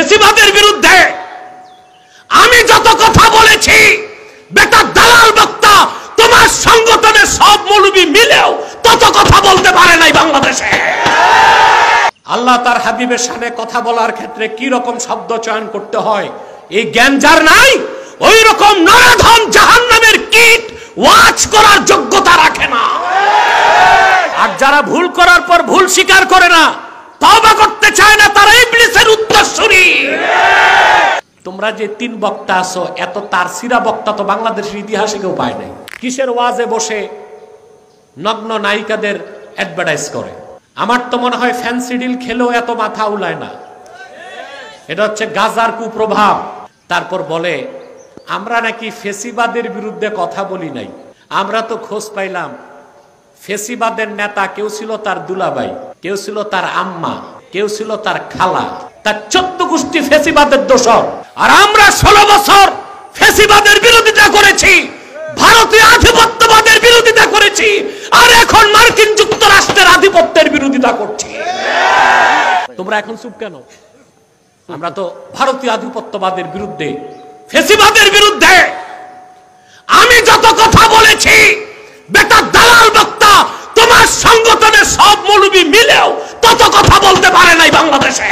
ফেসিবাদের বিরুদ্ধে আমি যত কথা বলেছি, বেটা দালাল বক্তা তোমার সংগঠনের সব মৌলবী মিলেও তত কথা বলতে পারে নাই বাংলাদেশে। আল্লাহ তার হাবিবের শানে কথা বলার ক্ষেত্রে কি রকম শব্দ চয়ন করতে হয় এই জ্ঞান যার নাই, ওই রকম নরধম জাহান্নামের কীট ওয়াজ করার যোগ্যতা রাখে না। আর যারা ভুল করার পর ভুল স্বীকার করে না, তওবা করতে চায় না, তারা ইবলিসের উত্তরসূরি। তোমরা যে তিন বক্তা আছো, এত তারসিরা বক্তা তো বাংলাদেশের ইতিহাসে কেউ পায় নাই। কিসের ওয়াজে বসে নগ্ন নায়িকাদের অ্যাডভার্টাইজ করে? আমার তো মনে হয় ফ্যান্সি ডিল খেলেও এত মাথা উলায় না। এটা হচ্ছে গাজার কুপ্রভাব। তারপর বলে আমরা নাকি ফেসিবাদের বিরুদ্ধে কথা বলি নাই। আমরা তো খোঁজ পাইলাম ফেসিবাদের নেতা কেউ ছিল তার দুলাভাই, কেউ ছিল তার আম্মা, কেউ ছিল তার খালা, তার 14 গোষ্ঠী ফেসিবাদের দোষর। আর আমরা 16 বছর ফেসিবাদের বিরোধিতা করেছি, ভারতীয় আধিপত্যবাদের বিরোধিতা করেছি, আর এখন মার্কিন যুক্তরাষ্ট্রের আধিপত্যের বিরোধিতা করছি। তোমরা এখন চুপ কেন? আমরা তো ভারতীয় আধিপত্যবাদের বিরুদ্ধে, ফেসিবাদের বিরুদ্ধে আমি যত কথা বলেছি, বেটা দালাল বক্তা তোমার সংগঠনের সব মৌলবী মিলেও তত কথা বলতে পারে নাই বাংলাদেশে।